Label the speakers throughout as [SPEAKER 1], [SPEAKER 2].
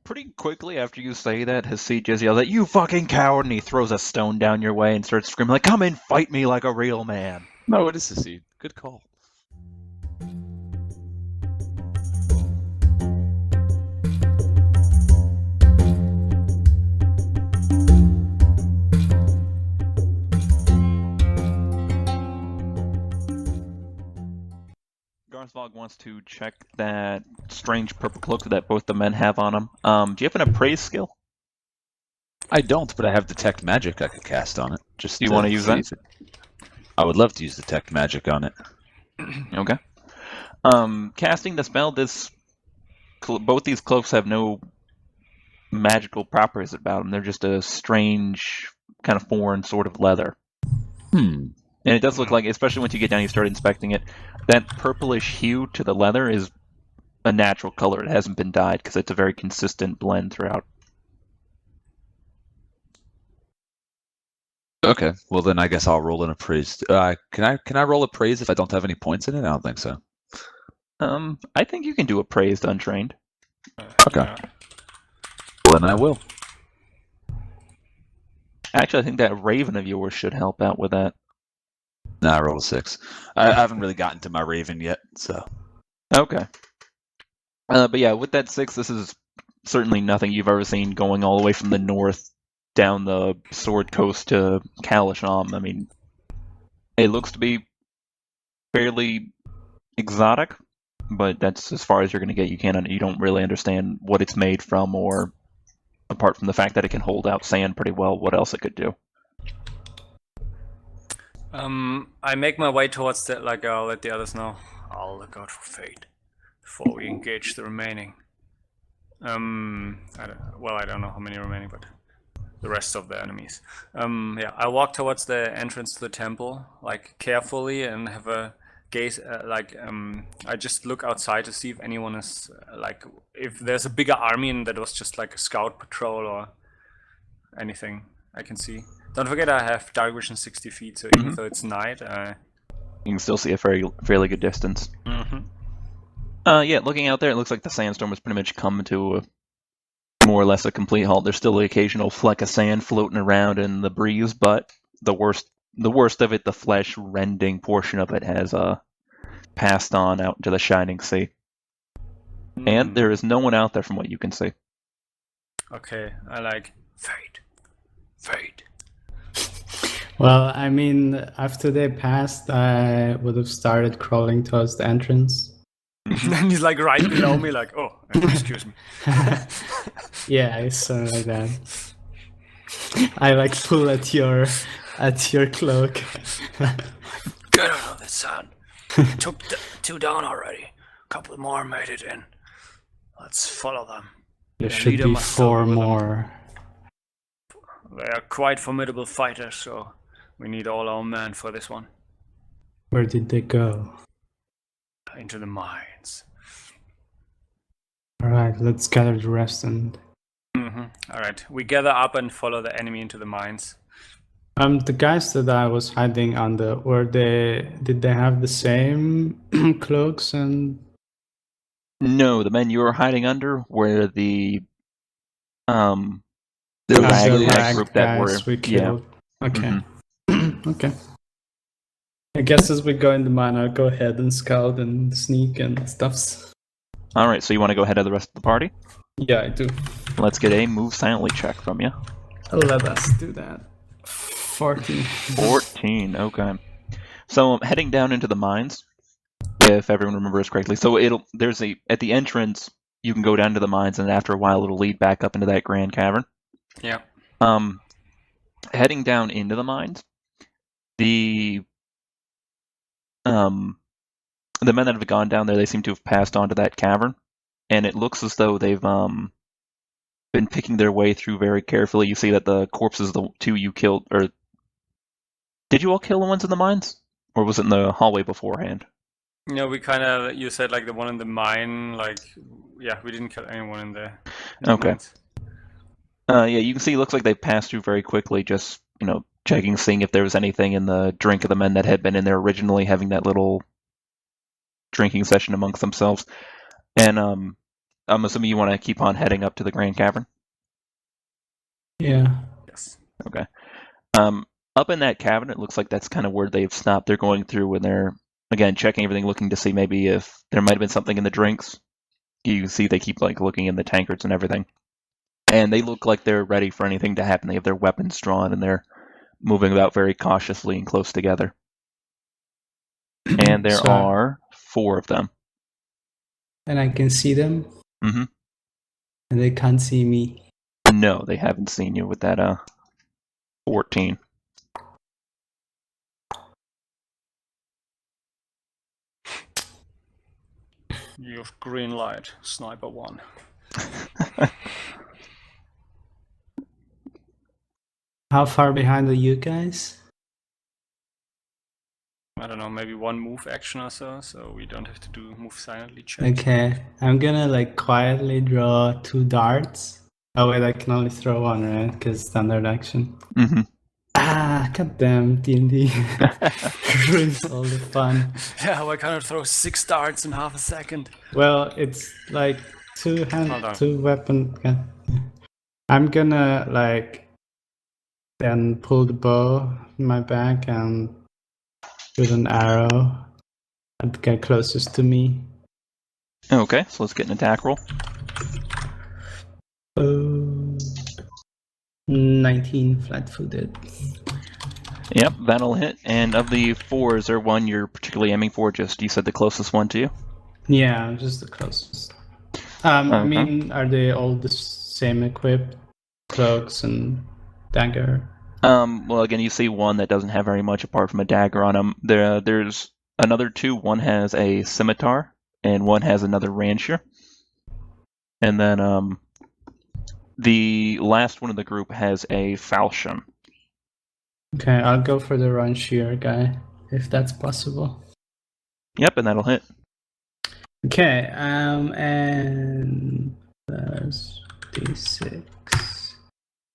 [SPEAKER 1] pretty quickly after you say that, Hasid just yells at, "You fucking coward!" and he throws a stone down your way and starts screaming like, "Come and fight me like a real man!"
[SPEAKER 2] No, it is a seed. Good call.
[SPEAKER 1] Garzhvog wants to check that strange purple cloak that both the men have on them. Do you have an appraise skill?
[SPEAKER 2] I don't, but I have detect magic I could cast on it. Just
[SPEAKER 1] Do you want to use that?
[SPEAKER 2] I would love to use detect magic on it.
[SPEAKER 1] Okay. Casting the spell, both these cloaks have no magical properties about them. They're just a strange, kind of foreign sort of leather. And it does look like, especially once you get down, you start inspecting it, that purplish hue to the leather is a natural color. It hasn't been dyed because it's a very consistent blend throughout.
[SPEAKER 2] Okay, well then I guess I'll roll an appraise. Can I roll appraise if I don't have any points in it? I don't think so.
[SPEAKER 1] I think you can do appraised untrained.
[SPEAKER 2] Okay.
[SPEAKER 3] Yeah.
[SPEAKER 2] Well, then I will.
[SPEAKER 1] Actually, I think that Raven of yours should help out with that.
[SPEAKER 2] Nah, I rolled a 6. I haven't really gotten to my Raven yet, so.
[SPEAKER 1] Okay. But yeah, with that 6, this is certainly nothing you've ever seen going all the way from the north down the Sword Coast to Kalasham. I mean, it looks to be fairly exotic, but that's as far as you're going to get. You don't really understand what it's made from, or apart from the fact that it can hold out sand pretty well, what else it could do.
[SPEAKER 3] I make my way towards the, I'll let the others know. I'll look out for fate before we engage the remaining. I don't know how many remaining, but the rest of the enemies. I walk towards the entrance to the temple, carefully, and have a gaze. I just look outside to see if anyone is if there's a bigger army and that was just like a scout patrol or anything I can see. Don't forget I have dark vision 60 feet, so even though it's night,
[SPEAKER 1] you can still see a fairly good distance. Looking out there, it looks like the sandstorm has pretty much come to more or less a complete halt. There's still the occasional fleck of sand floating around in the breeze, but the worst of it, the flesh-rending portion of it, has passed on out into the shining sea. And there is no one out there from what you can see.
[SPEAKER 3] Okay, I like fate.
[SPEAKER 4] Well, I mean, after they passed, I would have started crawling towards the entrance.
[SPEAKER 3] And he's right below me, oh, excuse me.
[SPEAKER 4] Yeah, it's something like that. I pull at your cloak.
[SPEAKER 3] Get out of the sun. Took 2 down already. A couple more made it in. Let's follow them.
[SPEAKER 4] There should be 4 more.
[SPEAKER 3] They are quite formidable fighters, so we need all our men for this one.
[SPEAKER 4] Where did they go?
[SPEAKER 3] Into the mines.
[SPEAKER 4] Alright, let's gather the rest and...
[SPEAKER 3] Alright, we gather up and follow the enemy into the mines.
[SPEAKER 4] The guys that I was hiding under, did they have the same cloaks and...
[SPEAKER 1] No, the men you were hiding under were the rag group that were...
[SPEAKER 4] we killed. Yeah. Okay. Okay. I guess as we go in the mine, I'll go ahead and scout and sneak and stuffs.
[SPEAKER 1] Alright, so you want to go ahead of the rest of the party?
[SPEAKER 4] Yeah, I do.
[SPEAKER 1] Let's get a move silently check from you.
[SPEAKER 4] Let us do that. 14.
[SPEAKER 1] 14, okay. So heading down into the mines, if everyone remembers correctly. So at the entrance, you can go down to the mines, and after a while it'll lead back up into that grand cavern.
[SPEAKER 3] Yeah.
[SPEAKER 1] Heading down into the mines, the men that have gone down there, they seem to have passed on to that cavern, and it looks as though they've been picking their way through very carefully. You see that the corpses of the 2 you killed, or did you all kill the ones in the mines, or was it in the hallway beforehand?
[SPEAKER 3] No, we you said the one in the mine, we didn't kill anyone in there.
[SPEAKER 1] Okay. You can see it looks like they passed through very quickly, just, checking, seeing if there was anything in the drink of the men that had been in there originally, having that little drinking session amongst themselves. And I'm assuming you want to keep on heading up to the Grand Cavern.
[SPEAKER 4] Yeah.
[SPEAKER 3] Yes.
[SPEAKER 1] Okay. Up in that cavern, it looks like that's kind of where they've stopped. They're going through and they're again checking everything, looking to see maybe if there might have been something in the drinks. You can see they keep like looking in the tankards and everything, and they look like they're ready for anything to happen. They have their weapons drawn and they're moving about very cautiously and close together. And there
[SPEAKER 4] So-
[SPEAKER 1] are 4 of them.
[SPEAKER 4] And I can see them,
[SPEAKER 1] Mm-hmm.
[SPEAKER 4] and they can't see me.
[SPEAKER 1] No, they haven't seen you with that 14.
[SPEAKER 3] You have green light, sniper 1.
[SPEAKER 4] How far behind are you guys?
[SPEAKER 3] I don't know, maybe 1 move action or so we don't have to do move silently checks.
[SPEAKER 4] Okay, I'm gonna like quietly draw 2 darts. Oh wait, I can only throw 1, right? Because standard action.
[SPEAKER 1] Mm-hmm.
[SPEAKER 4] Ah, goddamn D&D ruins all the fun.
[SPEAKER 3] Yeah, why can't I throw 6 darts in half a second?
[SPEAKER 4] Well, it's like 2
[SPEAKER 3] Hold on.
[SPEAKER 4] 2 weapon. I'm gonna like then pull the bow in my back and shoot an arrow at the guy closest to me.
[SPEAKER 1] Okay, so let's get an attack roll.
[SPEAKER 4] 19 flat-footed.
[SPEAKER 1] Yep, that'll hit. And of the 4, is there one you're particularly aiming for? Just you said the closest one to you.
[SPEAKER 4] Yeah, just the closest. I mean, are they all the same equipped? Cloaks and dagger?
[SPEAKER 1] Well, again, you see one that doesn't have very much apart from a dagger on him. There's another 2. One has a scimitar, and one has another rancier. And then the last one of the group has a falchion.
[SPEAKER 4] Okay, I'll go for the rancier guy, if that's possible.
[SPEAKER 1] Yep, and that'll hit.
[SPEAKER 4] Okay, and that's d6.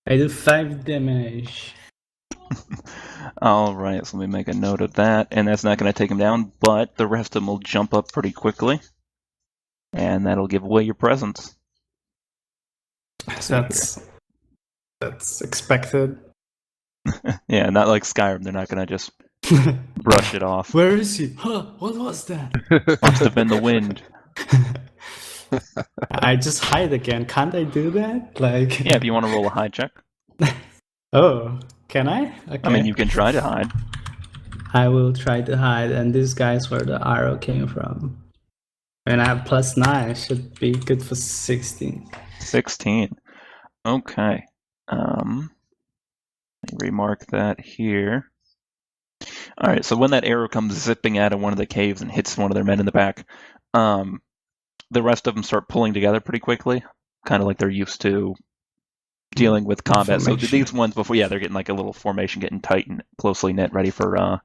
[SPEAKER 4] I do 5 damage.
[SPEAKER 1] All right, so let me make a note of that, and that's not going to take him down, but the rest of them will jump up pretty quickly, and that'll give away your presence.
[SPEAKER 4] That's expected.
[SPEAKER 1] Yeah, not like Skyrim. They're not going to just brush it off.
[SPEAKER 4] Where is he? Huh, what was that?
[SPEAKER 1] Must have been the wind.
[SPEAKER 4] I just hide again. Can't I do that? Like,
[SPEAKER 1] Yeah, if you want to roll a hide check.
[SPEAKER 4] oh, can I? Okay.
[SPEAKER 1] I mean, you can try to hide.
[SPEAKER 4] I will try to hide, and this guy's where the arrow came from. And I have +9. Should be good for 16.
[SPEAKER 1] 16. Okay. Let me remark that here. All right, so when that arrow comes zipping out of one of the caves and hits one of their men in the back, the rest of them start pulling together pretty quickly, kind of like they're used to dealing with combat. So
[SPEAKER 4] Formation.
[SPEAKER 1] these ones before, yeah, they're getting like a little formation, getting tight and closely knit, ready for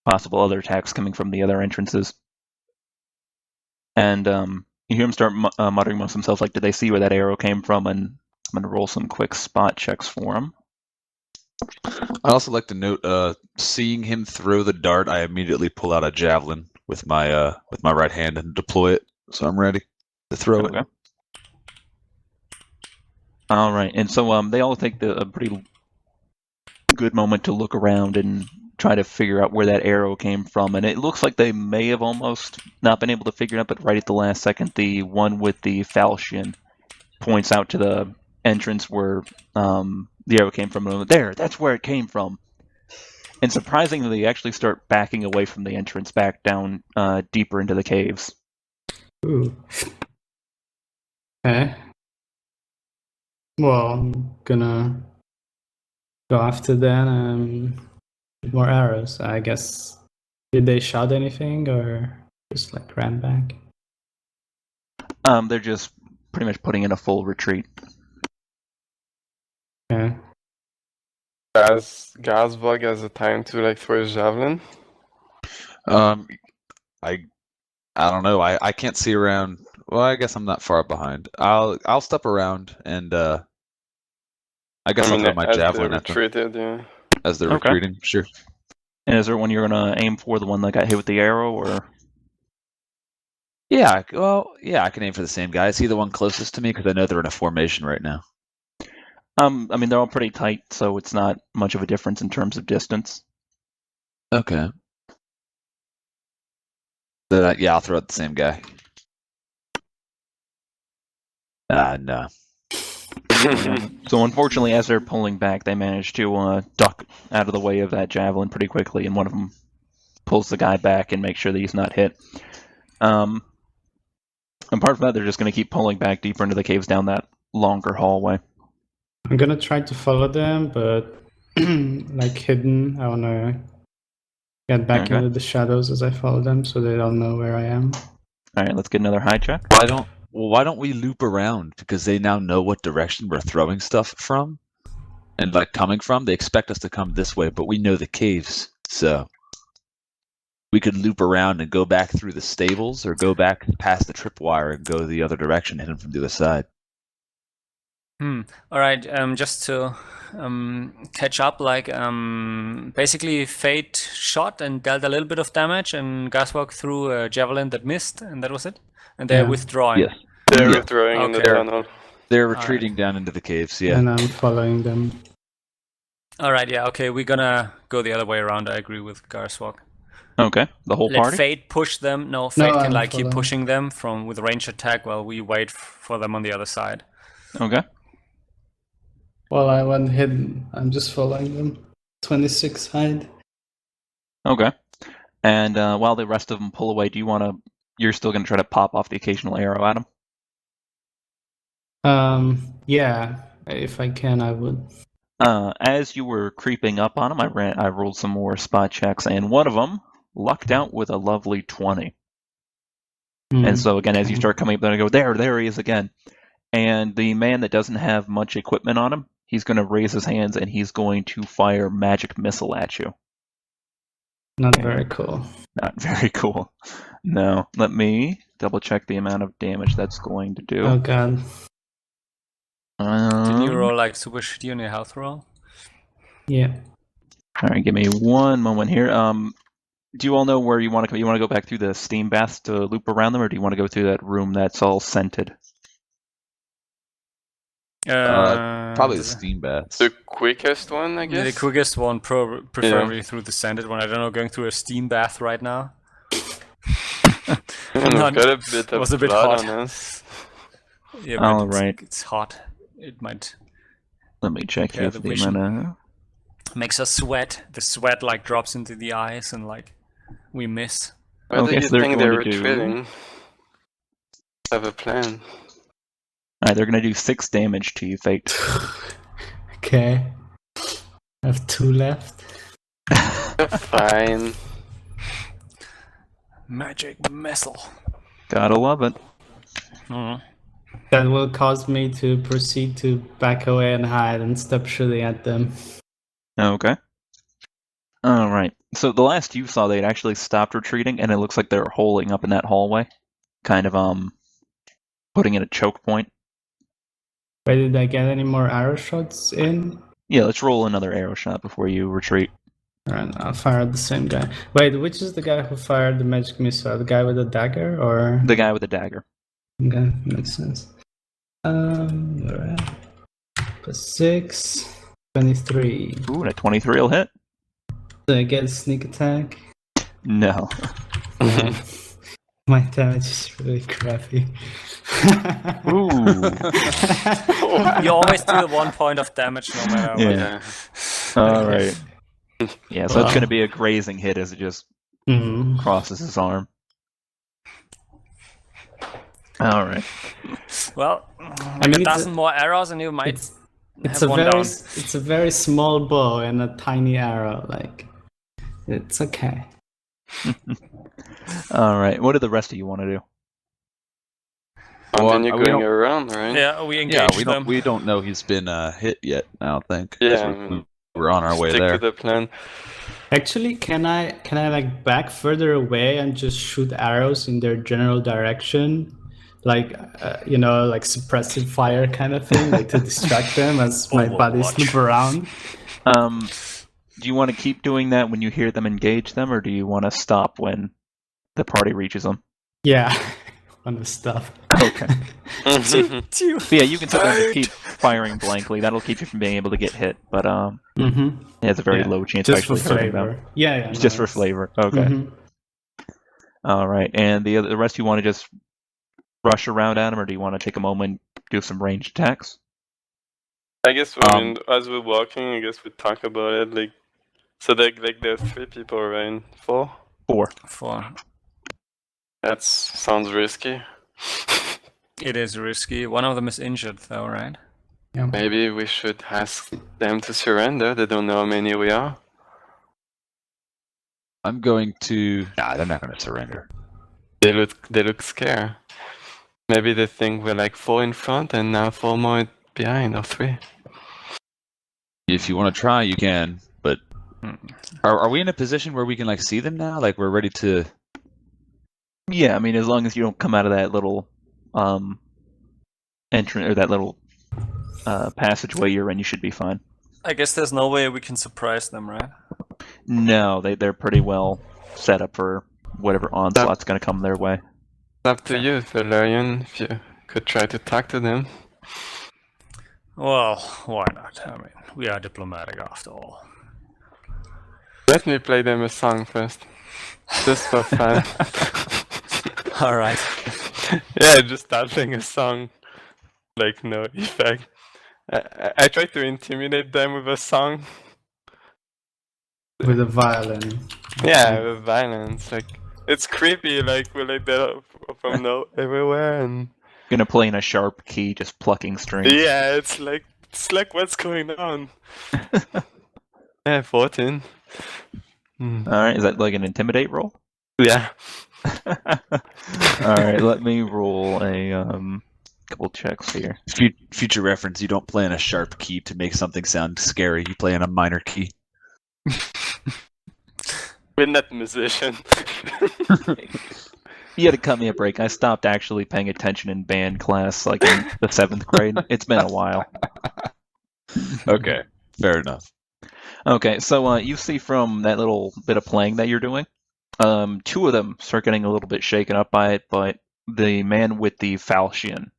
[SPEAKER 1] possible other attacks coming from the other entrances. And you hear them start muttering amongst themselves, like, did they see where that arrow came from? And I'm going to roll some quick spot checks for them.
[SPEAKER 2] I'd also like to note, seeing him throw the dart, I immediately pull out a javelin with my right hand and deploy it, so I'm ready to throw it.
[SPEAKER 1] All right, and so they all take a pretty good moment to look around and try to figure out where that arrow came from. And it looks like they may have almost not been able to figure it out, but right at the last second, the one with the falchion points out to the entrance where the arrow came from. And there, that's where it came from. And surprisingly, they actually start backing away from the entrance, back down deeper into the caves.
[SPEAKER 4] Ooh. Okay. Well, I'm gonna go after that. More arrows, I guess. Did they shot anything or just like ran back?
[SPEAKER 1] They're just pretty much putting in a full retreat.
[SPEAKER 4] Okay.
[SPEAKER 5] Garzhvog has a time to like throw his javelin.
[SPEAKER 2] I don't know. I can't see around. Well, I guess I'm not far behind. I'll step around and I guess I'll throw my javelin at them
[SPEAKER 5] retreated, yeah.
[SPEAKER 2] as they're
[SPEAKER 1] Okay.
[SPEAKER 2] retreating. Sure.
[SPEAKER 1] And is there one you're going to aim for, the one that got hit with the arrow, or?
[SPEAKER 2] Yeah, well, yeah, I can aim for the same guy. Is he the one closest to me? Because I know they're in a formation right now.
[SPEAKER 1] I mean, they're all pretty tight, so it's not much of a difference in terms of distance.
[SPEAKER 2] Okay. Then yeah, I'll throw out the same guy. No.
[SPEAKER 1] So unfortunately, as they're pulling back, they manage to duck out of the way of that javelin pretty quickly, and one of them pulls the guy back and makes sure that he's not hit. Apart from that, they're just going to keep pulling back deeper into the caves down that longer hallway.
[SPEAKER 4] I'm gonna try to follow them, but like hidden. I wanna get back
[SPEAKER 1] Okay.
[SPEAKER 4] into the shadows as I follow them, so they don't know where I am.
[SPEAKER 1] All right, let's get another high check.
[SPEAKER 2] Why don't we loop around? Because they now know what direction we're throwing stuff from, and like coming from. They expect us to come this way, but we know the caves, so we could loop around and go back through the stables, or go back past the tripwire and go the other direction, hit them from the other side.
[SPEAKER 3] All right. Just to catch up, like basically Fate shot and dealt a little bit of damage, and Garzhvog threw a javelin that missed, and that was it. And they're
[SPEAKER 4] Yeah.
[SPEAKER 3] withdrawing.
[SPEAKER 2] Yes,
[SPEAKER 5] They're
[SPEAKER 2] Yeah.
[SPEAKER 5] withdrawing in the
[SPEAKER 3] Okay.
[SPEAKER 5] tunnel.
[SPEAKER 2] they're
[SPEAKER 3] right.
[SPEAKER 2] retreating down into the caves. Yeah.
[SPEAKER 4] And I'm following them.
[SPEAKER 3] All right. Yeah. Okay. We're gonna go the other way around. I agree with Garzhvog.
[SPEAKER 1] Okay, the whole
[SPEAKER 3] Let
[SPEAKER 1] party?
[SPEAKER 3] Fate push them. No, Fate can
[SPEAKER 4] I'm
[SPEAKER 3] like keep
[SPEAKER 4] following.
[SPEAKER 3] pushing them from with range attack while we wait for them on the other side.
[SPEAKER 1] Okay.
[SPEAKER 4] Well, I went hidden. I'm just following them. 26 hide.
[SPEAKER 1] Okay. And while the rest of them pull away, you're still going to try to pop off the occasional arrow at them?
[SPEAKER 4] Yeah, if I can, I would.
[SPEAKER 1] As you were creeping up on them, I rolled some more spot checks, and one of them lucked out with a lovely 20. And so again, as you start coming up, then I go, there he is again. And the man that doesn't have much equipment on him, he's going to raise his hands and he's going to fire magic missile at you.
[SPEAKER 4] Not very cool.
[SPEAKER 1] Not very cool. No, let me double check the amount of damage that's going to do.
[SPEAKER 4] Oh god.
[SPEAKER 3] Didn't you roll like super shitty on your health roll?
[SPEAKER 4] Yeah.
[SPEAKER 1] All right, give me one moment here. Do you all know where you want to go? You want to go back through the steam baths to loop around them, or do you want to go through that room that's all scented?
[SPEAKER 2] Probably the steam baths.
[SPEAKER 5] The quickest one, I
[SPEAKER 3] Yeah,
[SPEAKER 5] guess.
[SPEAKER 3] the quickest one, preferably through the scented one. I don't know, going through a steam bath right now.
[SPEAKER 5] We've got a bit of
[SPEAKER 3] was a bit
[SPEAKER 5] blood
[SPEAKER 3] hot.
[SPEAKER 5] on us.
[SPEAKER 3] Yeah, but
[SPEAKER 1] All right.
[SPEAKER 3] it's hot. It might
[SPEAKER 1] Let me check
[SPEAKER 3] Yeah,
[SPEAKER 1] here
[SPEAKER 3] the
[SPEAKER 1] for the
[SPEAKER 3] vision.
[SPEAKER 1] amount of...
[SPEAKER 3] makes us sweat. The sweat like drops into the eyes and like we miss.
[SPEAKER 5] Where
[SPEAKER 1] Okay,
[SPEAKER 5] do you
[SPEAKER 1] so they're
[SPEAKER 5] think they're
[SPEAKER 1] going to do-
[SPEAKER 5] retreating? Have a plan.
[SPEAKER 1] Alright, they're going to do 6 damage to you, Fate.
[SPEAKER 4] Okay. I have 2 left.
[SPEAKER 5] Fine.
[SPEAKER 3] Magic missile.
[SPEAKER 1] Gotta love it.
[SPEAKER 3] Mhm.
[SPEAKER 4] That will cause me to proceed to back away and hide and stop shooting at them.
[SPEAKER 1] Okay. Alright, so the last you saw, they'd actually stopped retreating, and it looks like they're holding up in that hallway. Kind of, putting in a choke point.
[SPEAKER 4] Wait, did I get any more arrow shots in?
[SPEAKER 1] Yeah, let's roll another arrow shot before you retreat.
[SPEAKER 4] Alright, I'll fire at the same guy. Wait, which is the guy who fired the magic missile? The guy with the dagger, or...?
[SPEAKER 1] The guy with the dagger.
[SPEAKER 4] Okay, makes sense. Alright. +6, 23.
[SPEAKER 1] Ooh, and a 23 will hit.
[SPEAKER 4] Do I get a sneak attack?
[SPEAKER 1] No.
[SPEAKER 4] My damage is really crappy.
[SPEAKER 1] Ooh.
[SPEAKER 3] You always deal 1 point of damage no matter what.
[SPEAKER 1] Yeah. Alright. Yeah, so it's
[SPEAKER 4] Wow.
[SPEAKER 1] going to be a grazing hit as it just
[SPEAKER 4] Mhm.
[SPEAKER 1] crosses his arm. Alright.
[SPEAKER 3] Well,
[SPEAKER 4] I
[SPEAKER 3] like
[SPEAKER 4] mean,
[SPEAKER 3] a
[SPEAKER 4] it's
[SPEAKER 3] dozen more arrows and you might
[SPEAKER 4] It's
[SPEAKER 3] have
[SPEAKER 4] a
[SPEAKER 3] one
[SPEAKER 4] very
[SPEAKER 3] down.
[SPEAKER 4] it's a very small bow and a tiny arrow. Like, it's okay.
[SPEAKER 1] Alright, what do the rest of you want to do?
[SPEAKER 5] Continue
[SPEAKER 2] we
[SPEAKER 5] going
[SPEAKER 2] don't-
[SPEAKER 5] around, right?
[SPEAKER 3] Yeah, we engage
[SPEAKER 2] Yeah,
[SPEAKER 3] them.
[SPEAKER 2] we don't know he's been hit yet. I don't think. 'cause
[SPEAKER 5] Yeah,
[SPEAKER 2] we're on our way
[SPEAKER 5] Stick
[SPEAKER 2] there.
[SPEAKER 5] to the plan.
[SPEAKER 4] Actually, can I like back further away and just shoot arrows in their general direction, like like suppressive fire kind of thing, like to distract them as my buddies
[SPEAKER 3] Overwatch.
[SPEAKER 4] loop around?
[SPEAKER 1] Do you want to keep doing that when you hear them engage them, or do you want to stop when the party reaches them?
[SPEAKER 4] Yeah, on the stuff.
[SPEAKER 1] Okay. So yeah, you can sometimes just keep firing blankly. That'll keep you from being able to get hit, but it has a very low chance of
[SPEAKER 4] Just for
[SPEAKER 1] actually hurting them.
[SPEAKER 4] flavor. Yeah.
[SPEAKER 1] Just for flavor. Okay.
[SPEAKER 4] Mhm.
[SPEAKER 1] All right. And the rest, you want to just rush around at him, or do you want to take a moment, do some ranged attacks?
[SPEAKER 5] I guess I mean, as we're walking, I guess we talk about it. Like, so there's 3 people, right? 4.
[SPEAKER 3] 4.
[SPEAKER 5] That sounds risky.
[SPEAKER 3] It is risky. One of them is injured, though, right?
[SPEAKER 4] Yeah.
[SPEAKER 5] Maybe we should ask them to surrender. They don't know how many we are.
[SPEAKER 2] I'm going to. Nah, they're not going to surrender.
[SPEAKER 5] They look scared. Maybe they think we're like 4 in front and now 4 more behind, or 3.
[SPEAKER 2] If you want to try, you can. But are we in a position where we can like see them now? Like we're ready to?
[SPEAKER 1] Yeah, I mean, as long as you don't come out of that little entrance or that little passageway you're in, you should be fine.
[SPEAKER 3] I guess there's no way we can surprise them, right?
[SPEAKER 1] No, they're pretty well set up for whatever onslaught's going to come their way.
[SPEAKER 5] It's up to you, Valerion, if you could try to talk to them.
[SPEAKER 3] Well, why not? I mean, we are diplomatic after all.
[SPEAKER 5] Let me play them a song first. Just for fun.
[SPEAKER 3] Alright.
[SPEAKER 5] Yeah, just start playing a song. Like, no effect. I try to intimidate them with a song.
[SPEAKER 4] With a violin.
[SPEAKER 5] Yeah, with violence. Like, it's creepy, like, we're like that from everywhere, and...
[SPEAKER 1] Gonna play in a sharp key, just plucking strings.
[SPEAKER 5] Yeah, it's like what's going on? Yeah, 14.
[SPEAKER 1] Alright, is that like an intimidate roll?
[SPEAKER 5] Yeah.
[SPEAKER 1] Alright, let me roll a couple checks here.
[SPEAKER 2] Future reference: you don't play in a sharp key to make something sound scary. You play in a minor key.
[SPEAKER 5] We're not musician.
[SPEAKER 1] You had to cut me a break. I stopped actually paying attention in band class, like in the 7th grade. It's been a while.
[SPEAKER 2] Okay, fair enough.
[SPEAKER 1] Okay, so you see from that little bit of playing that you're doing, 2 of them start getting a little bit shaken up by it, but the man with the falchion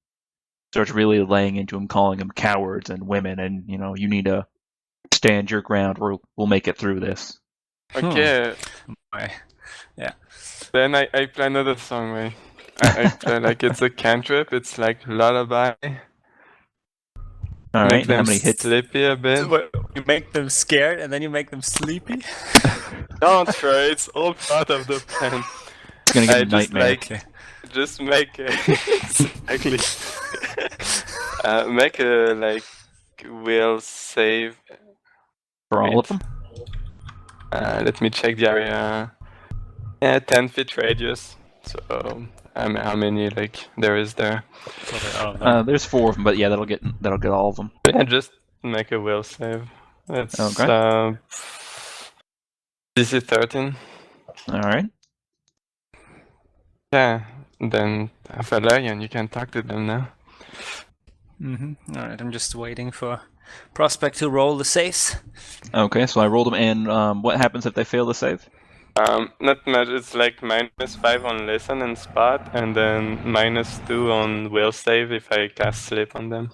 [SPEAKER 1] starts really laying into him, calling them cowards and women, and, you need to stand your ground, or we'll make it through this.
[SPEAKER 5] Okay.
[SPEAKER 3] Yeah.
[SPEAKER 5] Then I play another song, right? I play like it's a cantrip, it's like lullaby.
[SPEAKER 1] All
[SPEAKER 5] Make
[SPEAKER 1] right,
[SPEAKER 5] them
[SPEAKER 1] how many hits?
[SPEAKER 5] sleepy a bit.
[SPEAKER 3] You make them scared and then you make them sleepy?
[SPEAKER 5] Don't try, it's all part of the plan.
[SPEAKER 1] It's gonna give
[SPEAKER 5] I
[SPEAKER 1] you nightmare.
[SPEAKER 5] Just make exactly. Make a like will save
[SPEAKER 1] For all of them?
[SPEAKER 5] let me check the area. Yeah, 10 feet radius. So how many like there is there?
[SPEAKER 1] There's 4 of them, but yeah, that'll get all of them.
[SPEAKER 5] Yeah, just make a will save. That's
[SPEAKER 1] Okay.
[SPEAKER 5] DC 13.
[SPEAKER 1] All right.
[SPEAKER 5] Yeah, then Valerion, you can talk to them now.
[SPEAKER 3] Alright, I'm just waiting for Prospect to roll the saves.
[SPEAKER 1] Okay, so I rolled them, and what happens if they fail to save?
[SPEAKER 5] Not much. It's like -5 on listen and spot, and then -2 on will save if I cast sleep on them.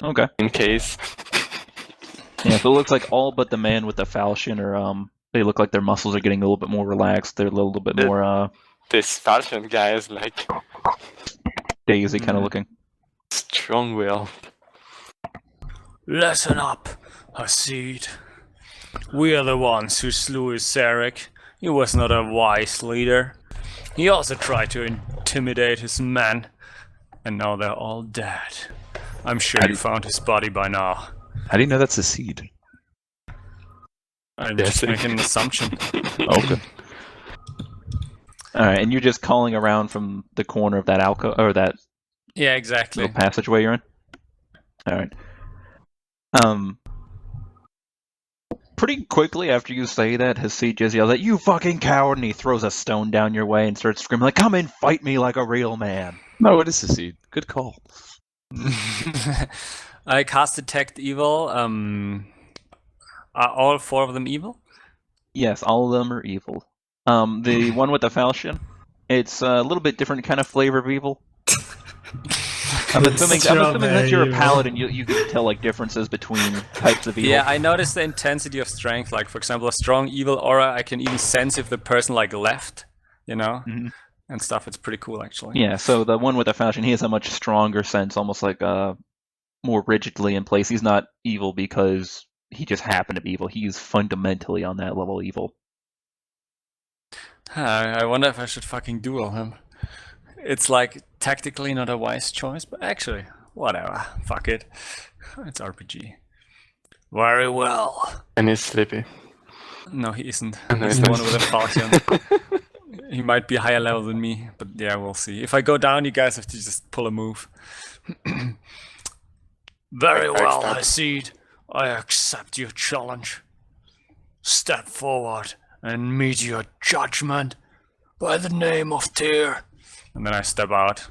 [SPEAKER 1] Okay.
[SPEAKER 5] In case.
[SPEAKER 1] Yeah, so it looks like all but the man with the falchion they look like their muscles are getting a little bit more relaxed. They're a little bit more
[SPEAKER 5] This falchion guy is like
[SPEAKER 1] daisy kind of looking.
[SPEAKER 5] strong-willed.
[SPEAKER 3] Listen up, Hasid. We are the ones who slew Zarek. He was not a wise leader. He also tried to intimidate his men. And now they're all dead. I'm sure you found his body by now.
[SPEAKER 2] How do you know that's a seed?
[SPEAKER 3] I'm just making an assumption.
[SPEAKER 2] Okay.
[SPEAKER 1] All right, and you're just calling around from the corner of that alcove or that
[SPEAKER 3] Yeah, exactly.
[SPEAKER 1] little passageway you're in. All right. Pretty quickly after you say that, Hasid just yells at, "You fucking coward!" and he throws a stone down your way and starts screaming like, "Come and fight me like a real man!"
[SPEAKER 2] No, it is a seed. Good call.
[SPEAKER 3] I cast Detect Evil. Are all 4 of them evil?
[SPEAKER 1] Yes, all of them are evil. The one with the falchion, It's a little bit different kind of flavor of evil. I'm
[SPEAKER 4] It's
[SPEAKER 1] assuming that you're a
[SPEAKER 4] strawberry
[SPEAKER 1] paladin, you can tell like differences between types of evil.
[SPEAKER 3] Yeah, I noticed the intensity of strength. Like, for example, a strong evil aura, I can even sense if the person like left, you know,
[SPEAKER 1] Mhm.
[SPEAKER 3] and stuff. It's pretty cool, actually.
[SPEAKER 1] Yeah, so the one with the falchion, he has a much stronger sense, almost like more rigidly in place. He's not evil because he just happened to be evil. He's fundamentally on that level evil.
[SPEAKER 3] I wonder if I should fucking duel him. It's like tactically not a wise choice, but actually, whatever. Fuck it. It's RPG. Very well.
[SPEAKER 5] And he's sleepy.
[SPEAKER 3] No, he isn't.
[SPEAKER 5] No,
[SPEAKER 3] He's
[SPEAKER 5] he's
[SPEAKER 3] the
[SPEAKER 5] not.
[SPEAKER 3] one with the falchion. He might be higher level than me, but yeah, we'll see. If I go down, you guys have to just pull a move. Very well, I see. I accept your challenge. Step forward and meet your judgment by the name of Tyr. And then I step out,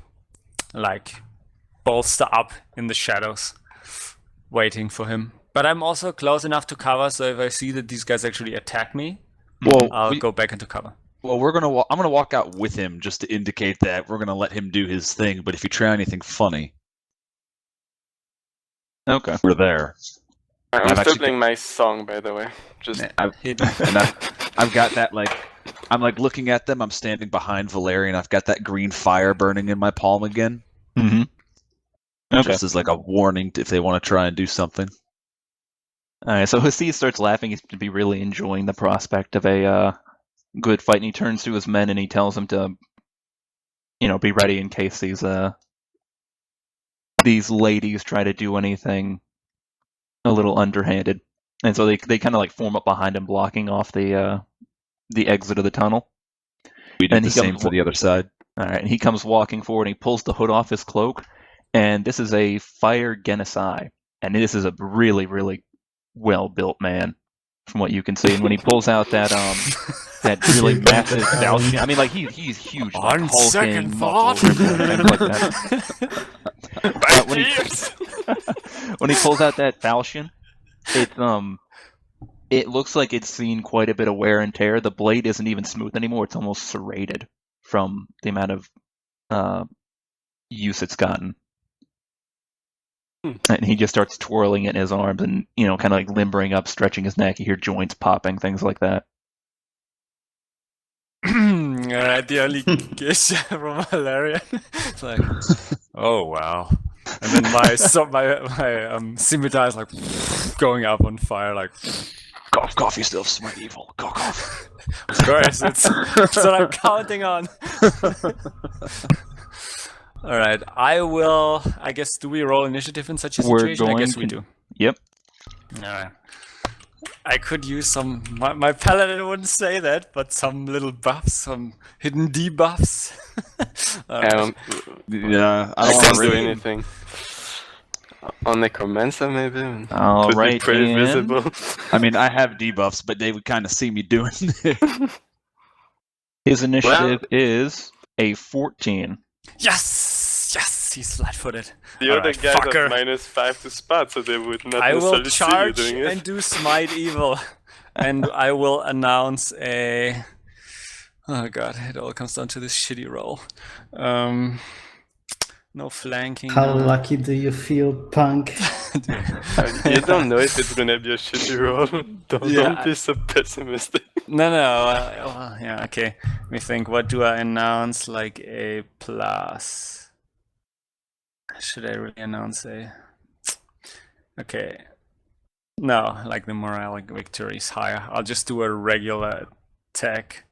[SPEAKER 3] like, bolster up in the shadows, waiting for him. But I'm also close enough to cover, so if I see that these guys actually attack me,
[SPEAKER 2] Well,
[SPEAKER 3] I'll go back into cover.
[SPEAKER 2] Well, I'm gonna walk out with him just to indicate that we're gonna let him do his thing. But if you try anything funny,
[SPEAKER 1] Okay.
[SPEAKER 2] we're there.
[SPEAKER 5] I'm
[SPEAKER 2] I've
[SPEAKER 5] still
[SPEAKER 2] actually
[SPEAKER 5] playing my song, by the way. Just
[SPEAKER 2] I've got that I'm like looking at them. I'm standing behind Valerion. I've got that green fire burning in my palm again,
[SPEAKER 1] Mm-hmm. Okay.
[SPEAKER 2] just as like a warning if they want to try and do something.
[SPEAKER 1] Alright, so Hassid starts laughing. He's to be really enjoying the prospect of a good fight, and he turns to his men and he tells them to, be ready in case these ladies try to do anything a little underhanded. And so they kind of like form up behind him, blocking off the exit of the tunnel.
[SPEAKER 2] We did
[SPEAKER 1] And
[SPEAKER 2] the
[SPEAKER 1] he
[SPEAKER 2] same
[SPEAKER 1] comes
[SPEAKER 2] for the other side.
[SPEAKER 1] All right, and he comes walking forward and he pulls the hood off his cloak, and this is a fire genocide, and this is a really, really well-built man, from what you can see. And when he pulls out that really massive falchion, I mean, like he's huge, like
[SPEAKER 3] On
[SPEAKER 1] hulking
[SPEAKER 3] second
[SPEAKER 1] muscle
[SPEAKER 3] thought.
[SPEAKER 1] ripped and things like that. When he pulls out that falchion, it looks like it's seen quite a bit of wear and tear. The blade isn't even smooth anymore; it's almost serrated from the amount of use it's gotten. And he just starts twirling it in his arms and, kind of like limbering up, stretching his neck. You hear joints popping, things like that.
[SPEAKER 3] Alright, the only gish from Valerian. It's like, oh wow. And then my scimitar is like going up on fire, like,
[SPEAKER 2] Cough, cough, you still have smite evil. Cough, cough.
[SPEAKER 3] of course, it's what I'm counting on. Alright, I guess, do we roll initiative in such a
[SPEAKER 1] We're
[SPEAKER 3] situation? I
[SPEAKER 1] going
[SPEAKER 3] guess we
[SPEAKER 1] to-
[SPEAKER 3] do.
[SPEAKER 1] Yep.
[SPEAKER 3] Alright. I could use some, my paladin wouldn't say that, but some little buffs, some hidden debuffs. Alright.
[SPEAKER 2] Yeah, I
[SPEAKER 5] I
[SPEAKER 2] don't
[SPEAKER 5] can't
[SPEAKER 2] want
[SPEAKER 5] do
[SPEAKER 2] to
[SPEAKER 5] anything. On Necromancer, maybe?
[SPEAKER 1] All
[SPEAKER 5] Could be
[SPEAKER 1] right,
[SPEAKER 5] pretty
[SPEAKER 1] and
[SPEAKER 5] visible.
[SPEAKER 2] I mean, I have debuffs, but they would kind of see me doing it.
[SPEAKER 1] his initiative is a 14.
[SPEAKER 3] Yes! Yes! He's flat-footed.
[SPEAKER 5] The other
[SPEAKER 3] Alright,
[SPEAKER 5] guys
[SPEAKER 3] fucker.
[SPEAKER 5] have -5 to spot, so they would not
[SPEAKER 3] I will
[SPEAKER 5] necessarily see you
[SPEAKER 3] charge
[SPEAKER 5] doing it.
[SPEAKER 3] and do smite evil. And I will announce a... Oh god, it all comes down to this shitty roll. No flanking.
[SPEAKER 4] How
[SPEAKER 3] no-
[SPEAKER 4] lucky do you feel, punk?
[SPEAKER 5] You don't know if it's gonna be a shitty roll. Don't be so pessimistic.
[SPEAKER 3] No, well, yeah, okay. Let me think, what do I announce like a plus? Should I really announce a... Okay. No, like the morale victory is higher. I'll just do a regular attack.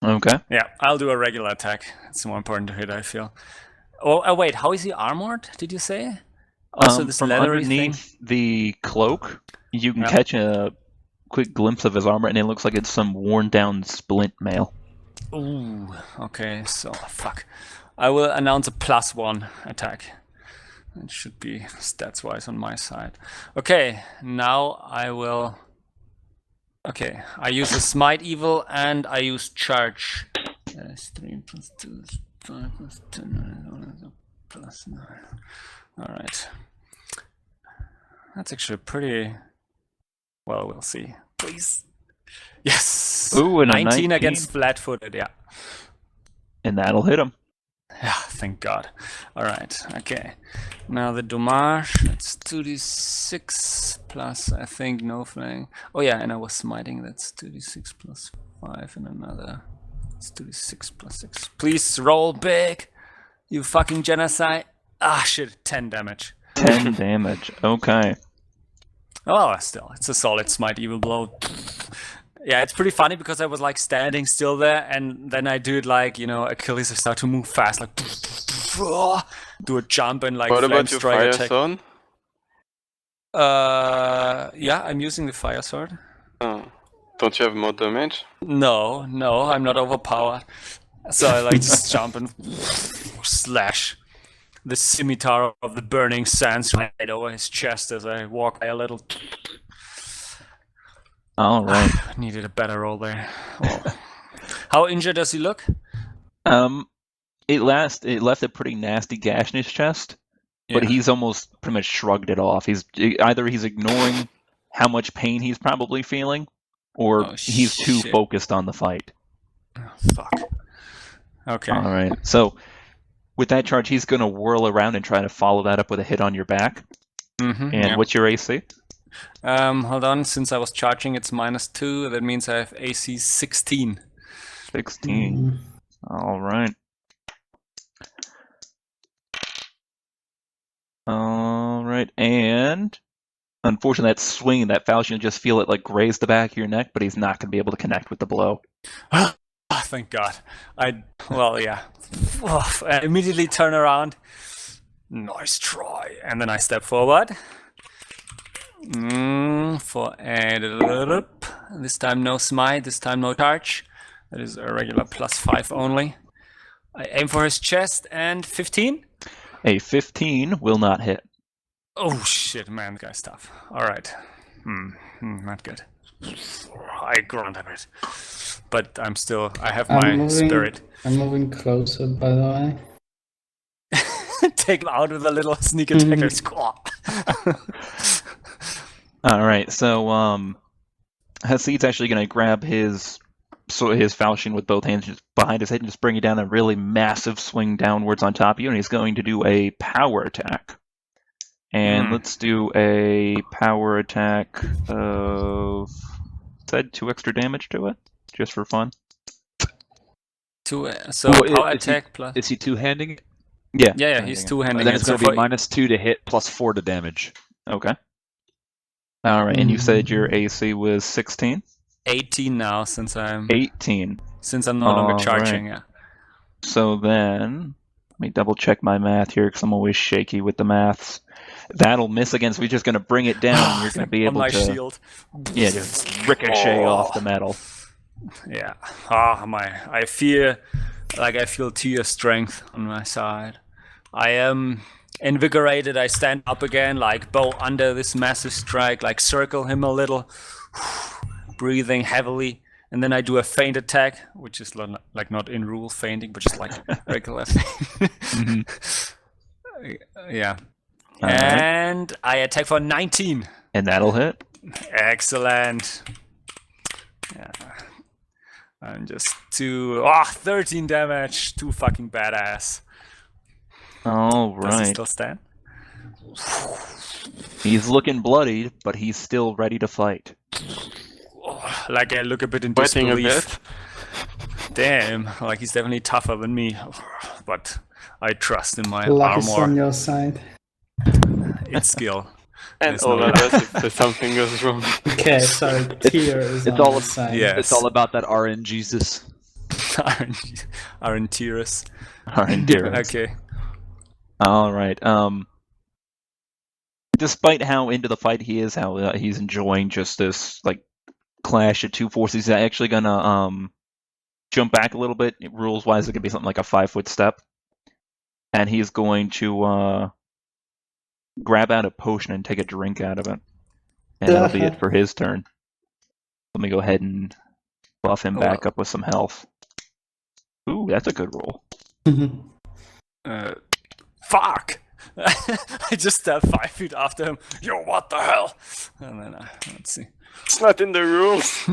[SPEAKER 1] Okay.
[SPEAKER 3] Yeah, I'll do a regular attack. It's more important to hit, I feel. Oh, wait, how is he armored, did you say? Also, this
[SPEAKER 1] From
[SPEAKER 3] leathery thing?
[SPEAKER 1] underneath the cloak, you can
[SPEAKER 3] Yeah.
[SPEAKER 1] catch a quick glimpse of his armor, and it looks like it's some worn-down splint mail.
[SPEAKER 3] Ooh, okay, so, fuck. I will announce a +1 attack. It should be stats-wise on my side. Okay, now I will... Okay, I use a Smite Evil and I use Charge. That's 3 + 2 is 5 + 10 +9. Alright. That's actually pretty... Well, we'll see. Please. Yes.
[SPEAKER 1] Ooh, and a
[SPEAKER 3] 19
[SPEAKER 1] 19.
[SPEAKER 3] against flat-footed. Yeah.
[SPEAKER 1] And that'll hit him.
[SPEAKER 3] Yeah, thank God. All right, okay. Now the dommage, it's 2d6 plus, I think, no flank. Oh yeah, and I was smiting, that's 2d6 plus 5 and another. It's 2d6 plus 6. Please roll big, you fucking genocide. Ah, shit, 10 damage.
[SPEAKER 1] 10 damage. Okay.
[SPEAKER 3] Oh, still, it's a solid smite evil blow. Yeah, it's pretty funny because I was like standing still there, and then I do it like, you know, Achilles, I start to move fast, like do a jump and like
[SPEAKER 5] What
[SPEAKER 3] flame
[SPEAKER 5] about your
[SPEAKER 3] strike
[SPEAKER 5] fire
[SPEAKER 3] attack.
[SPEAKER 5] sword?
[SPEAKER 3] Yeah, I'm using the fire sword.
[SPEAKER 5] Oh. Don't you have more damage?
[SPEAKER 3] No, I'm not overpowered. So I like just jump and slash the scimitar of the burning sands right over his chest as I walk by a little.
[SPEAKER 1] All right.
[SPEAKER 3] Needed a better roll there. Well, how injured does he look?
[SPEAKER 1] It left a pretty nasty gash in his chest, but he's almost pretty much shrugged it off. He's ignoring how much pain he's probably feeling, or he's too focused on the fight.
[SPEAKER 3] Oh, fuck. Okay.
[SPEAKER 1] All right. So with that charge, he's going to whirl around and try to follow that up with a hit on your back. And what's your AC?
[SPEAKER 3] Hold on. Since I was charging, it's -2. That means I have AC 16.
[SPEAKER 1] 16. All right. All right. And unfortunately, that swing, that falchion, just feel it like graze the back of your neck, but he's not going to be able to connect with the blow.
[SPEAKER 3] Oh, thank God. Yeah. I immediately turn around. Nice try. And then I step forward. For a this time no smite, this time no charge. That is a regular +5 only. I aim for his chest and 15.
[SPEAKER 1] A 15 will not hit.
[SPEAKER 3] Oh shit, man, the guy's tough. All right. Not good. I grunt a bit, but I have my spirit.
[SPEAKER 4] I'm moving closer, by the way.
[SPEAKER 3] Take him out with a little sneak attacker squat.
[SPEAKER 1] All right, so Hasid's actually going to grab his falchion with both hands just behind his head and just bring it down a really massive swing downwards on top of you, and he's going to do a power attack. And let's do a power attack of... Said 2 extra damage to it, just for fun.
[SPEAKER 3] Power attack plus...
[SPEAKER 2] Is he two-handing it?
[SPEAKER 1] Yeah.
[SPEAKER 3] Yeah, he's two-handing it.
[SPEAKER 2] Then it's going to be -2 to hit, +4 to damage.
[SPEAKER 1] Okay. All right, and you said your AC was 16?
[SPEAKER 3] 18 now, since I'm...
[SPEAKER 1] 18.
[SPEAKER 3] Since I'm no longer charging,
[SPEAKER 1] yeah. So then, let me double check my math here, because I'm always shaky with the maths. That'll miss again, so we're just going to bring it down, and you're going to be able to...
[SPEAKER 3] shield.
[SPEAKER 1] Yeah, just ricochet off the metal.
[SPEAKER 3] Yeah. I feel Tia's strength on my side. I am invigorated. I stand up again, like bow under this massive strike, like circle him a little, breathing heavily, and then I do a feint attack, which is like not in rule fainting, but just like regular feint. Yeah. And I attack for 19.
[SPEAKER 1] And that'll hit.
[SPEAKER 3] Excellent. Yeah. I'm just 13 damage. Too fucking badass.
[SPEAKER 1] All right.
[SPEAKER 3] Does he still stand?
[SPEAKER 1] He's looking bloodied, but he's still ready to fight.
[SPEAKER 3] Like I look a bit in
[SPEAKER 5] Sweating a
[SPEAKER 3] disbelief. Damn, like he's definitely tougher than me. But I trust in my
[SPEAKER 4] Luck is
[SPEAKER 3] armor.
[SPEAKER 4] on your side.
[SPEAKER 3] It's skill.
[SPEAKER 5] And
[SPEAKER 3] There's
[SPEAKER 5] all
[SPEAKER 3] no
[SPEAKER 5] of us if something goes wrong.
[SPEAKER 4] Okay, so Tia is on
[SPEAKER 2] all
[SPEAKER 4] your side.
[SPEAKER 3] Yeah.
[SPEAKER 2] It's all about that RN Jesus.
[SPEAKER 3] Arentirus. Okay.
[SPEAKER 1] All right. Despite how into the fight he is, how he's enjoying just this like clash of two forces, he's actually gonna jump back a little bit. Rules wise, it could be something like a 5-foot step, and he's going to grab out a potion and take a drink out of it, and that'll be it for his turn. Let me go ahead and buff him back up with some health. Ooh, that's a good roll.
[SPEAKER 3] Fuck! I just stepped 5 feet after him. Yo, what the hell? And then, let's see.
[SPEAKER 5] It's not in the rules.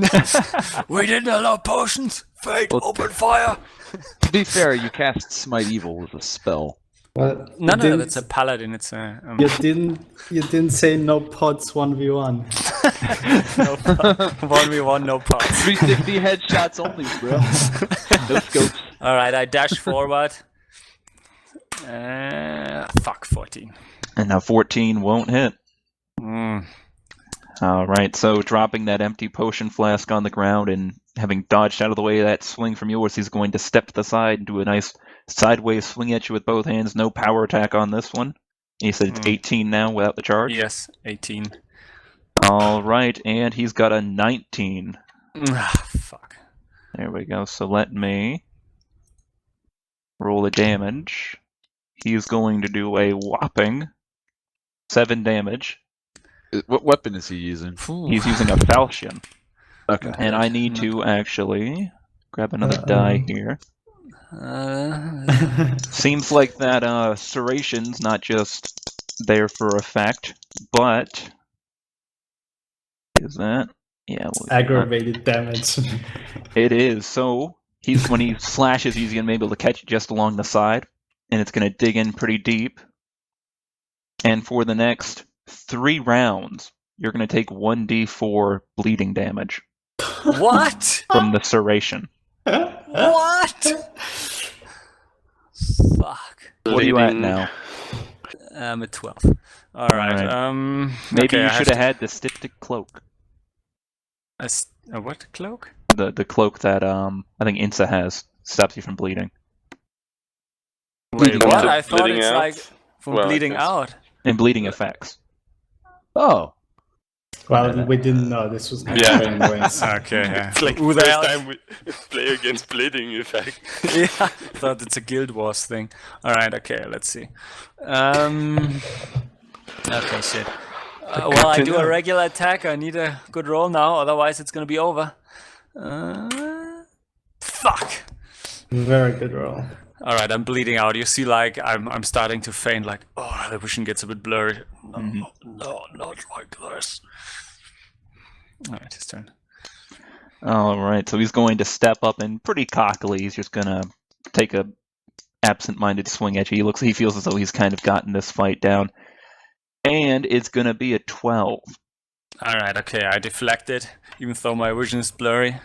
[SPEAKER 3] We didn't allow potions. Fate,
[SPEAKER 2] Well,
[SPEAKER 3] open fire.
[SPEAKER 2] To be fair, you cast Smite Evil with a spell.
[SPEAKER 4] Well,
[SPEAKER 3] No,
[SPEAKER 4] you
[SPEAKER 3] that's a paladin. It's a.
[SPEAKER 4] you didn't say no pods 1v1.
[SPEAKER 3] No 1v1, no pots.
[SPEAKER 2] 360 headshots only, bro. No scopes.
[SPEAKER 3] All right, I dash forward. Fuck, 14.
[SPEAKER 1] And now 14 won't hit.
[SPEAKER 3] Mm.
[SPEAKER 1] All right, so dropping that empty potion flask on the ground and having dodged out of the way of that swing from yours, he's going to step to the side and do a nice sideways swing at you with both hands. No power attack on this one. He said it's 18 now without the charge.
[SPEAKER 3] Yes, 18.
[SPEAKER 1] All right, and he's got a 19.
[SPEAKER 3] Fuck.
[SPEAKER 1] There we go. So let me roll the damage. He's going to do a whopping 7 damage.
[SPEAKER 2] What weapon is he using?
[SPEAKER 1] He's using a falchion.
[SPEAKER 2] Okay.
[SPEAKER 1] And I need to actually grab another die here. Seems like that serration's not just there for effect, but is that? Yeah.
[SPEAKER 4] Aggravated damage.
[SPEAKER 1] It is. So when he slashes, he's gonna be able to catch it just along the side, and it's gonna dig in pretty deep. And for the next 3 rounds, you're gonna take 1d4 bleeding damage
[SPEAKER 3] What?
[SPEAKER 1] from the serration.
[SPEAKER 3] What? Fuck.
[SPEAKER 1] What are you at
[SPEAKER 5] Bleeding.
[SPEAKER 1] now?
[SPEAKER 3] I'm at 12. All right.
[SPEAKER 1] Alright. Maybe
[SPEAKER 3] okay,
[SPEAKER 1] you
[SPEAKER 3] I
[SPEAKER 1] should have had the styptic cloak.
[SPEAKER 3] A what cloak?
[SPEAKER 1] The cloak that I think Inza has stops you from bleeding.
[SPEAKER 3] Wait, what?
[SPEAKER 5] So
[SPEAKER 3] I thought
[SPEAKER 5] bleeding
[SPEAKER 3] it's
[SPEAKER 5] out?
[SPEAKER 3] like from
[SPEAKER 5] Well, I
[SPEAKER 3] bleeding
[SPEAKER 5] guess.
[SPEAKER 3] out.
[SPEAKER 1] And bleeding effects.
[SPEAKER 2] Oh.
[SPEAKER 4] Well, we didn't know this was going
[SPEAKER 5] Yeah.
[SPEAKER 4] to anyways.
[SPEAKER 3] Okay. Yeah.
[SPEAKER 5] It's like
[SPEAKER 3] Who
[SPEAKER 5] the
[SPEAKER 3] the
[SPEAKER 5] first
[SPEAKER 3] hell?
[SPEAKER 5] time we play against bleeding effect.
[SPEAKER 3] Yeah, I thought it's a Guild Wars thing. All right. Okay. Let's see. Okay. Shit. Well, I do a regular attack. I need a good roll now, otherwise it's gonna be over. Fuck.
[SPEAKER 4] Very good roll.
[SPEAKER 3] All right, I'm bleeding out. You see, like I'm starting to faint. Like, oh, the vision gets a bit blurry. No, no, not like this. All right, his turn.
[SPEAKER 1] All right, so he's going to step up and pretty cockily, he's just gonna take a absent-minded swing at you. He feels as though he's kind of gotten this fight down, and it's gonna be a 12.
[SPEAKER 3] All right, okay, I deflected, even though my vision is blurry.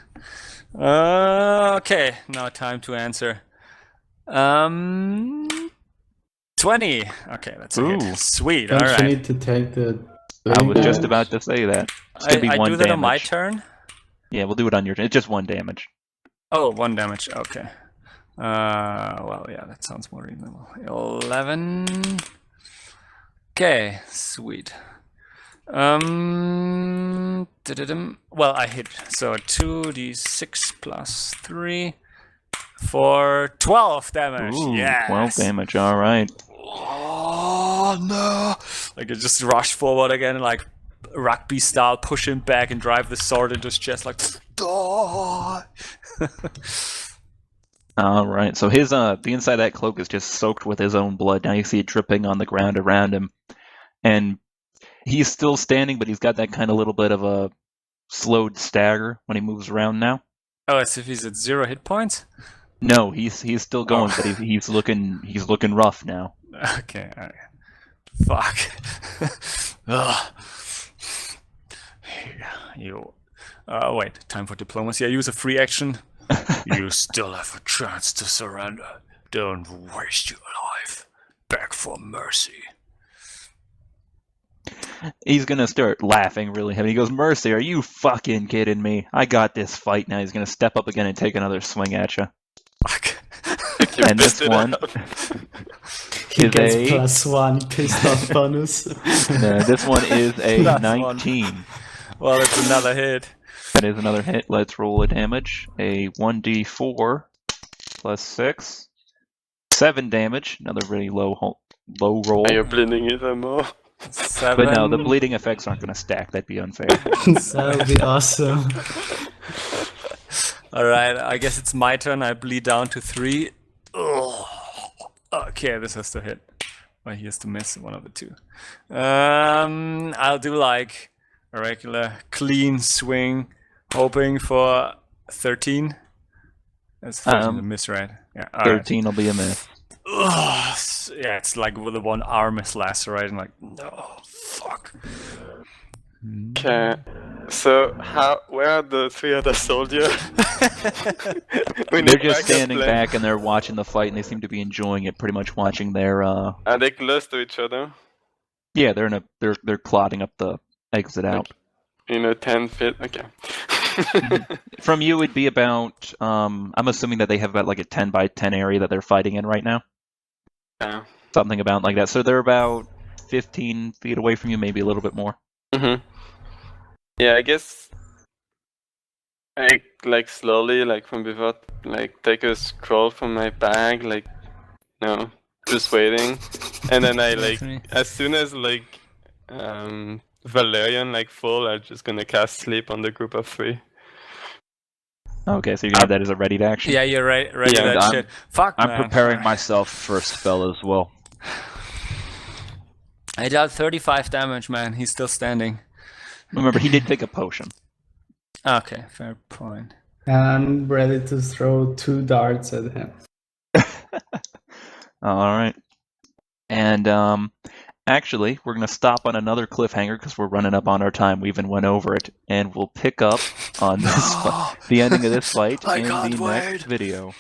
[SPEAKER 3] Okay, now time to answer. 20. Okay, that's a
[SPEAKER 1] Ooh.
[SPEAKER 3] hit. Sweet.
[SPEAKER 4] Don't
[SPEAKER 3] All
[SPEAKER 4] you
[SPEAKER 3] right.
[SPEAKER 4] need to take the...
[SPEAKER 1] I was just
[SPEAKER 4] damage?
[SPEAKER 1] about to say that. It's gonna be
[SPEAKER 3] I
[SPEAKER 1] 1
[SPEAKER 3] do that
[SPEAKER 1] damage.
[SPEAKER 3] on my turn.
[SPEAKER 1] Yeah, we'll do it on your turn. It's just 1 damage.
[SPEAKER 3] Oh, 1 damage. Okay. Well, yeah, that sounds more reasonable. 11. Okay, sweet. Well, I hit. So 2d6 plus 3 for 12 damage.
[SPEAKER 1] Ooh,
[SPEAKER 3] Yes.
[SPEAKER 1] 12 damage. All right.
[SPEAKER 3] Oh no! Like I just rush forward again, and like rugby style, push him back and drive the sword into his chest, like. Die!
[SPEAKER 1] All right. So his the inside of that cloak is just soaked with his own blood. Now you see it dripping on the ground around him, and he's still standing, but he's got that kind of little bit of a slowed stagger when he moves around now.
[SPEAKER 3] Oh, as if he's at 0 hit points.
[SPEAKER 1] No, he's still going, but he's looking rough now.
[SPEAKER 3] Okay. All right. Fuck. Ugh. You. Wait. Time for diplomacy. I use a free action. You still have a chance to surrender. Don't waste your life. Beg for mercy.
[SPEAKER 1] He's gonna start laughing really heavy. He goes, "Mercy, are you fucking kidding me? I got this fight now." He's gonna step up again and take another swing at you.
[SPEAKER 3] Fuck.
[SPEAKER 5] You
[SPEAKER 1] And this
[SPEAKER 5] pissed it
[SPEAKER 1] one
[SPEAKER 5] out.
[SPEAKER 4] He
[SPEAKER 1] is
[SPEAKER 4] gets
[SPEAKER 1] a
[SPEAKER 4] +1 pissed off bonus.
[SPEAKER 1] this one is a
[SPEAKER 3] That's
[SPEAKER 1] 19.
[SPEAKER 3] Well, it's another hit.
[SPEAKER 1] That is another hit. Let's roll the damage. A 1d4 plus 6, 7 damage. Another really low roll.
[SPEAKER 5] Are you bleeding even more?
[SPEAKER 3] 7.
[SPEAKER 1] But no, the bleeding effects aren't going to stack. That'd be unfair.
[SPEAKER 4] That would be awesome.
[SPEAKER 3] All right, I guess it's my turn. I bleed down to 3. Ugh. Okay, this has to hit. Well, he has to miss one of the two. I'll do like a regular clean swing, hoping for 13. That's 13 a miss, right? Yeah. All right.
[SPEAKER 1] 13 will be a miss.
[SPEAKER 3] Ugh, yeah, it's like with the one arm is lacerate. I'm like, no, fuck.
[SPEAKER 5] Okay. So where are the 3 other soldiers?
[SPEAKER 1] They're just standing back and they're watching the fight, and they seem to be enjoying it. Pretty much watching their.
[SPEAKER 5] Are they close to each other?
[SPEAKER 1] Yeah, they're clotting up the exit out.
[SPEAKER 5] 10 feet. Okay.
[SPEAKER 1] From you, it'd be about. I'm assuming that they have about like a 10 by 10 area that they're fighting in right now.
[SPEAKER 5] Yeah.
[SPEAKER 1] Something about like that. So they're about 15 feet away from you, maybe a little bit more.
[SPEAKER 5] Yeah, I guess I like slowly, like from before, like take a scroll from my bag, like just waiting, and then I like as soon as like Valerion like full, I'm just gonna cast sleep on the group of 3.
[SPEAKER 1] Okay, so you're gonna have that as a ready to action.
[SPEAKER 3] Yeah, you're right. Ready
[SPEAKER 2] Yeah,
[SPEAKER 3] that shit. Fuck,
[SPEAKER 2] I'm
[SPEAKER 3] man.
[SPEAKER 2] preparing myself for a spell as well.
[SPEAKER 3] I dealt 35 damage, man. He's still standing.
[SPEAKER 1] Remember, he did take a potion.
[SPEAKER 3] Okay, fair point.
[SPEAKER 4] I'm ready to throw 2 darts at him.
[SPEAKER 1] All right. And actually, we're going to stop on another cliffhanger because we're running up on our time. We even went over it. And we'll pick up on this the ending of this fight in the next video.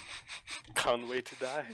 [SPEAKER 5] Can't wait to die.